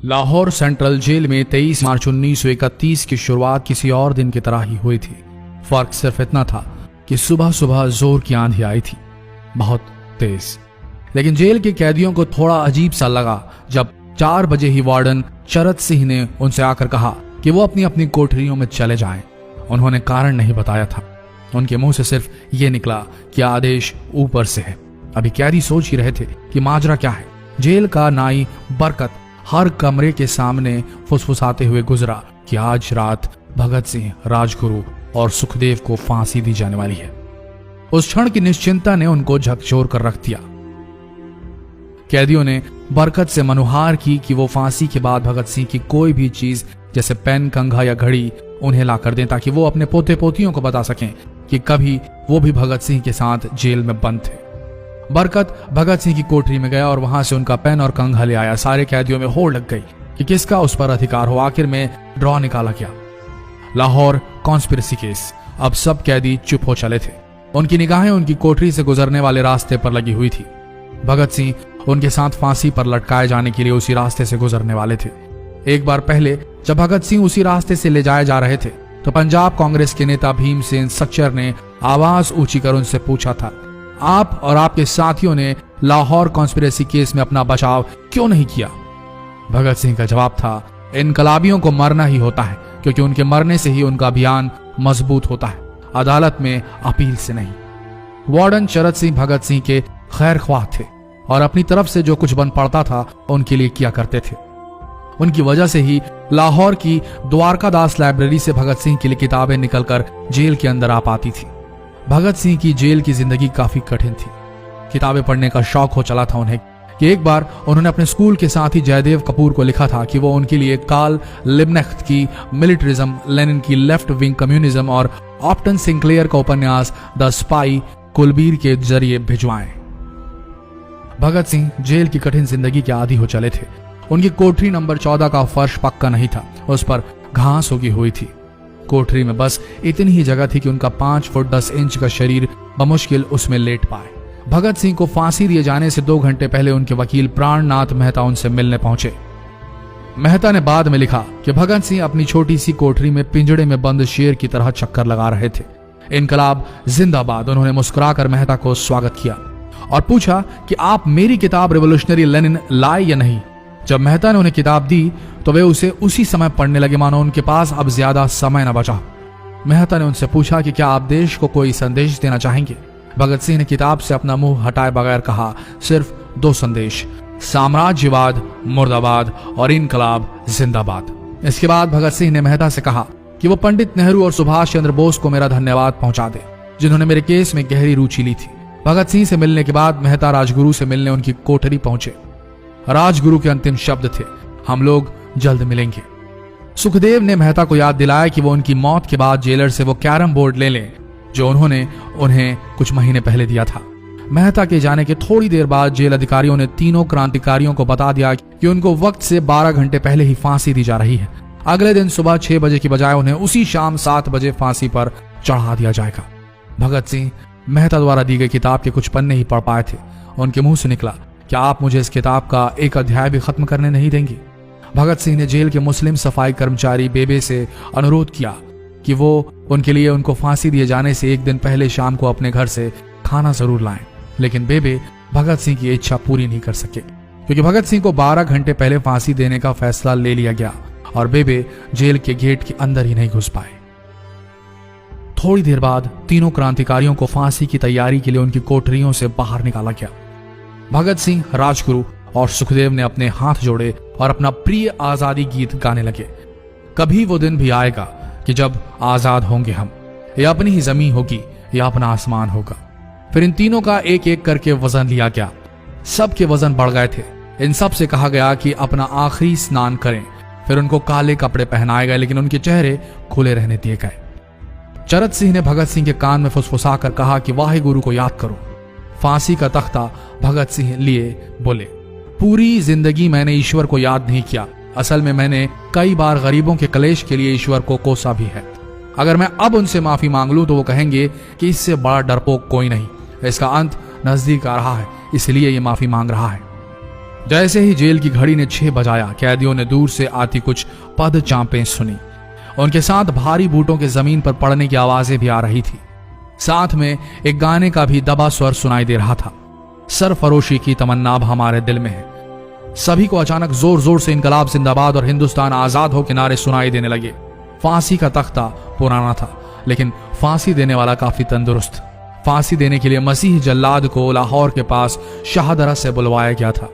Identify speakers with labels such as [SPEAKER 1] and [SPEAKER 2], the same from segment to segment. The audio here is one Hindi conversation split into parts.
[SPEAKER 1] लाहौर सेंट्रल जेल में 23 मार्च 1931 की शुरुआत किसी और दिन की तरह ही हुई थी। फर्क सिर्फ इतना था कि सुबह सुबह जोर की आंधी आई थी, बहुत तेज। लेकिन जेल के कैदियों को थोड़ा अजीब सा लगा जब 4 बजे ही वार्डन चरत सिंह ने उनसे आकर कहा कि वो अपनी अपनी कोठरियों में चले जाएं। उन्होंने कारण नहीं बताया था। उनके मुंह से सिर्फ ये निकला कि आदेश ऊपर से है। अभी कैदी सोच ही रहे थे कि माजरा क्या है। जेल का नाई बरकत हर कमरे के सामने फुसफुसाते हुए गुजरा कि आज रात भगत सिंह, राजगुरु और सुखदेव को फांसी दी जाने वाली है। उस क्षण की निश्चिंता ने उनको झकझोर कर रख दिया। कैदियों ने बरकत से मनुहार की कि वो फांसी के बाद भगत सिंह की कोई भी चीज जैसे पेन, कंघा या घड़ी उन्हें ला कर दें ताकि वो अपने पोते पोतियों को बता सकें कि कभी वो भी भगत सिंह के साथ जेल में बंद थे। बरकत भगत सिंह की कोठरी में गया और वहां से उनका पेन और कंघा ले आया। सारे कैदियों में होड़ लग गई कि किसका उस पर अधिकार हो। आखिर में ड्रॉ निकाला गया, लाहौर कॉन्स्पिरेसी केस। अब सब कैदी चुप हो चले थे। उनकी निगाहें उनकी कोठरी से गुजरने वाले रास्ते पर लगी हुई थी। भगत सिंह उनके साथ फांसी पर लटकाए जाने के लिए उसी रास्ते से गुजरने वाले थे। एक बार पहले जब भगत सिंह उसी रास्ते से ले जाए जा रहे थे तो पंजाब कांग्रेस के नेता भीमसेन सच्चर ने आवाज ऊंची कर उनसे पूछा था, आप और आपके साथियों ने लाहौर कॉन्स्पिरेसी केस में अपना बचाव क्यों नहीं किया? भगत सिंह का जवाब था, इनकलाबियों को मरना ही होता है क्योंकि उनके मरने से ही उनका अभियान मजबूत होता है, अदालत में अपील से नहीं। वार्डन चरत सिंह भगत सिंह के खैर ख्वाह थे और अपनी तरफ से जो कुछ बन पड़ता था उनके लिए किया करते थे। उनकी वजह से ही लाहौर की द्वारकादास लाइब्रेरी से भगत सिंह के लिए किताबें निकलकर जेल के अंदर आ पाती थी। भगत सिंह की जेल की जिंदगी काफी कठिन थी। किताबें पढ़ने का शौक हो चला था उन्हें कि एक बार उन्होंने अपने स्कूल के साथी जयदेव कपूर को लिखा था कि वो उनके लिए कार्ल लिब्कनेcht की मिलिटरिज्म, लेनिन की लेफ्ट विंग कम्युनिज्म और ऑप्टन सिंक्लेयर का उपन्यास द स्पाई कुलबीर के जरिए भिजवाएं। भगत सिंह जेल की कठिन जिंदगी के आदी हो चले थे। उनकी कोठरी नंबर 14 का फर्श पक्का नहीं था, उस पर घास उगी हुई थी। कोठरी में बस इतनी ही जगह थी कि उनका 5 फुट 10 इंच का शरीर बमुश्किल उसमें लेट पाए। भगत सिंह को फांसी दिए जाने से 2 घंटे पहले उनके वकील प्राणनाथ मेहता उनसे मिलने पहुंचे। मेहता ने बाद में लिखा कि भगत सिंह अपनी छोटी सी कोठरी में पिंजड़े में बंद शेर की तरह चक्कर लगा रहे थे। इनकलाब जिंदाबाद। उन्होंने मुस्कुराकर मेहता को स्वागत किया और पूछा कि आप मेरी किताब रिवोल्यूशनरी लेनिन लाए या नहीं। जब मेहता ने उन्हें किताब दी तो वे उसे उसी समय पढ़ने लगे मानो उनके पास अब ज्यादा समय न बचा। मेहता ने उनसे पूछा कि क्या आप देश को कोई संदेश देना चाहेंगे। भगत सिंह ने किताब से अपना मुंह हटाए बगैर कहा, सिर्फ 2 संदेश, साम्राज्यवाद मुर्दाबाद और इनकलाब जिंदाबाद। इसके बाद भगत सिंह ने मेहता से कहा कि वो पंडित नेहरू और सुभाष चंद्र बोस को मेरा धन्यवाद पहुंचा दे जिन्होंने मेरे केस में गहरी रुचि ली थी। भगत सिंह से मिलने के बाद मेहता राजगुरु से मिलने उनकी कोठरी पहुंचे। राजगुरु के अंतिम शब्द थे, हम लोग जल्द मिलेंगे। सुखदेव ने मेहता को याद दिलाया कि वो उनकी मौत के बाद जेलर से वो कैरम बोर्ड ले लें जो उन्होंने उन्हें कुछ महीने पहले दिया था। मेहता के जाने के थोड़ी देर बाद जेल अधिकारियों ने तीनों क्रांतिकारियों को बता दिया कि उनको वक्त से 12 घंटे पहले ही फांसी दी जा रही है। अगले दिन सुबह 6 बजे की बजाय उन्हें उसी शाम 7 बजे फांसी पर चढ़ा दिया जाएगा। भगत सिंह मेहता द्वारा दी गई किताब के कुछ पन्ने ही पढ़ पाए थे। उनके मुंह से निकला, क्या आप मुझे इस किताब का एक अध्याय भी खत्म करने नहीं देंगे? भगत सिंह ने जेल के मुस्लिम सफाई कर्मचारी बेबे से अनुरोध किया कि वो उनके लिए उनको फांसी दिए जाने से 1 दिन पहले शाम को अपने घर से खाना जरूर लाएं। लेकिन बेबे भगत सिंह की इच्छा पूरी नहीं कर सके क्योंकि भगत सिंह को 12 घंटे पहले फांसी देने का फैसला ले लिया गया और बेबे जेल के गेट के अंदर ही नहीं घुस पाए। थोड़ी देर बाद तीनों क्रांतिकारियों को फांसी की तैयारी के लिए उनकी कोठरियों से बाहर निकाला गया। भगत सिंह, राजगुरु और सुखदेव ने अपने हाथ जोड़े और अपना प्रिय आजादी गीत गाने लगे। कभी वो दिन भी आएगा कि जब आजाद होंगे हम, या अपनी ही जमीन होगी या अपना आसमान होगा। फिर इन तीनों का एक एक करके वजन लिया गया। सबके वजन बढ़ गए थे। इन सब से कहा गया कि अपना आखिरी स्नान करें। फिर उनको काले कपड़े पहनाए गए लेकिन उनके चेहरे खुले रहने दिए गए। चरत सिंह ने भगत सिंह के कान में फुसफुसा कर कहा कि वाहे गुरु को याद करो। फांसी का तख्ता भगत सिंह लिए बोले, पूरी जिंदगी मैंने ईश्वर को याद नहीं किया। असल में मैंने कई बार गरीबों के कलेश के लिए ईश्वर को कोसा भी है। अगर मैं अब उनसे माफी मांग लूं तो वो कहेंगे कि इससे बड़ा डरपोक कोई नहीं। इसका अंत नजदीक आ रहा है, इसलिए ये माफी मांग रहा है। जैसे ही जेल की घड़ी ने 6 बजाया, कैदियों ने दूर से आती कुछ पद चांपें सुनी। उनके साथ भारी बूटों के जमीन पर पड़ने की आवाजें भी आ रही थी। साथ में एक गाने का भी दबा स्वर सुनाई दे रहा था, सरफरोशी की तमन्ना अब हमारे दिल में है। सभी को अचानक जोर जोर से इनकलाब जिंदाबाद और हिंदुस्तान आजाद हो के नारे सुनाई देने लगे। फांसी का तख्ता पुराना था, लेकिन फांसी देने वाला काफी तंदुरुस्त। फांसी देने के लिए मसीह जल्लाद को लाहौर के पास शाहदरा से बुलवाया गया था।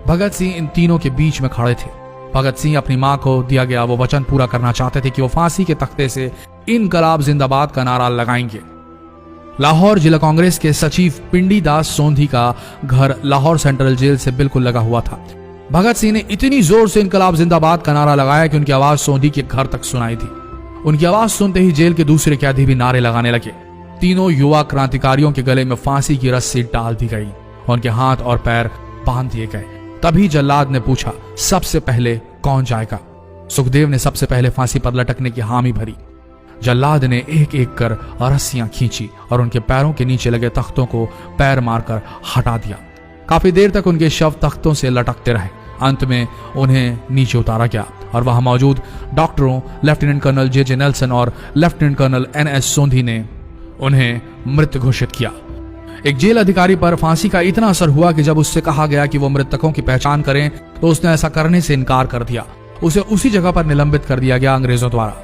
[SPEAKER 1] भगत सिंह इन तीनों के बीच में खड़े थे। भगत सिंह अपनी मां को दिया गया वो वचन पूरा करना चाहते थे कि वो फांसी के तख्ते से इनकलाब जिंदाबाद का नारा लगाएंगे। लाहौर जिला कांग्रेस के सचिव पिंडी दास सोंधी का घर लाहौर सेंट्रल जेल से बिल्कुल लगा हुआ था। भगत सिंह ने इतनी जोर से इनकलाब जिंदाबाद का नारा लगाया कि उनकी आवाज सोंधी के घर तक सुनाई दी। उनकी आवाज सुनते ही जेल के दूसरे कैदी भी नारे लगाने लगे। तीनों युवा क्रांतिकारियों के गले में फांसी की रस्सी डाल दी गई, उनके हाथ और पैर बांध दिए गए। तभी जल्लाद ने पूछा, सबसे पहले कौन जाएगा? सुखदेव ने सबसे पहले फांसी पर लटकने की हामी भरी। जल्लाद ने एक एक कर रस्सियां खींची और उनके पैरों के नीचे लगे तख्तों को पैर मारकर हटा दिया। काफी देर तक उनके शव तख्तों से लटकते रहे। अंत में उन्हें नीचे उतारा गया और वहां मौजूद डॉक्टरों लेफ्टिनेंट कर्नल जे नेल्सन और लेफ्टिनेंट कर्नल NS सोंधी ने उन्हें मृत घोषित किया। एक जेल अधिकारी पर फांसी का इतना असर हुआ कि जब उससे कहा गया कि वो मृतकों की पहचान करें तो उसने ऐसा करने से इनकार कर दिया। उसे उसी जगह पर निलंबित कर दिया गया अंग्रेजों द्वारा।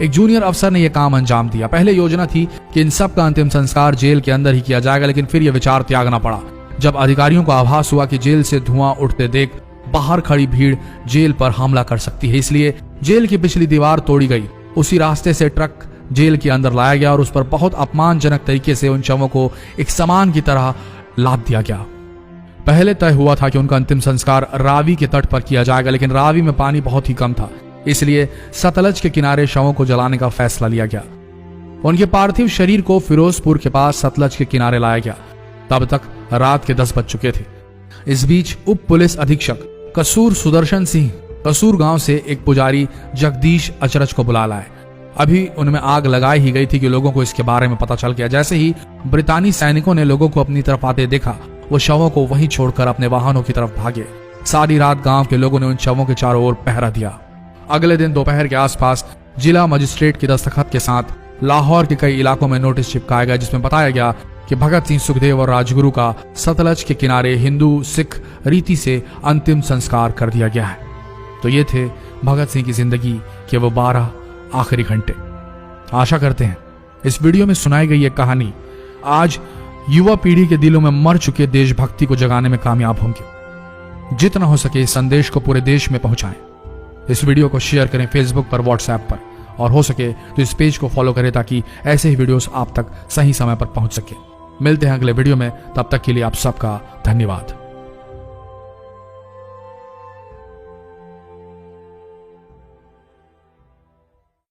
[SPEAKER 1] एक जूनियर अफसर ने यह काम अंजाम दिया। पहले योजना थी कि इन सब का अंतिम संस्कार जेल के अंदर ही किया जाएगा, लेकिन फिर यह विचार त्यागना पड़ा जब अधिकारियों को आभास हुआ कि जेल से धुआं उठते देख बाहर खड़ी भीड़ जेल पर हमला कर सकती है। इसलिए जेल की पिछली दीवार तोड़ी गई। उसी रास्ते से ट्रक जेल के अंदर लाया गया और उस पर बहुत अपमानजनक तरीके से उन शवों को एक सामान की तरह लाद दिया गया। पहले तय हुआ था कि उनका अंतिम संस्कार रावी के तट पर किया जाएगा, लेकिन रावी में पानी बहुत ही कम था, इसलिए सतलज के किनारे शवों को जलाने का फैसला लिया गया। उनके पार्थिव शरीर को फिरोजपुर के पास सतलज के किनारे लाया गया। तब तक रात के 10 बज चुके थे। इस बीच उप पुलिस अधीक्षक कसूर सुदर्शन सिंह कसूर गांव से एक पुजारी जगदीश अचरज को बुला लाए। अभी उनमें आग लगाई ही गई थी कि लोगों को इसके बारे में पता चल गया। जैसे ही ब्रितानी सैनिकों ने लोगों को अपनी तरफ आते देखा, वो शवों को वहीं छोड़कर अपने वाहनों की तरफ भागे। सारी रात गांव के लोगों ने उन शवों के चारों ओर पहरा दिया। अगले दिन दोपहर के आसपास जिला मजिस्ट्रेट की दस्तखत के साथ लाहौर के कई इलाकों में नोटिस चिपकाया गया, जिसमें बताया गया कि भगत सिंह, सुखदेव और राजगुरु का सतलज के किनारे हिंदू सिख रीति से अंतिम संस्कार कर दिया गया है। तो ये थे भगत सिंह की जिंदगी के वो 12 आखिरी घंटे। आशा करते हैं इस वीडियो में सुनाई गई ये कहानी आज युवा पीढ़ी के दिलों में मर चुके देशभक्ति को जगाने में कामयाब होंगे। जितना हो सके इस संदेश को पूरे देश में पहुंचाएं। इस वीडियो को शेयर करें फेसबुक पर, व्हाट्सएप पर, और हो सके तो इस पेज को फॉलो करें ताकि ऐसे ही वीडियोस आप तक सही समय पर पहुंच सके। मिलते हैं अगले वीडियो में, तब तक के लिए आप सबका धन्यवाद।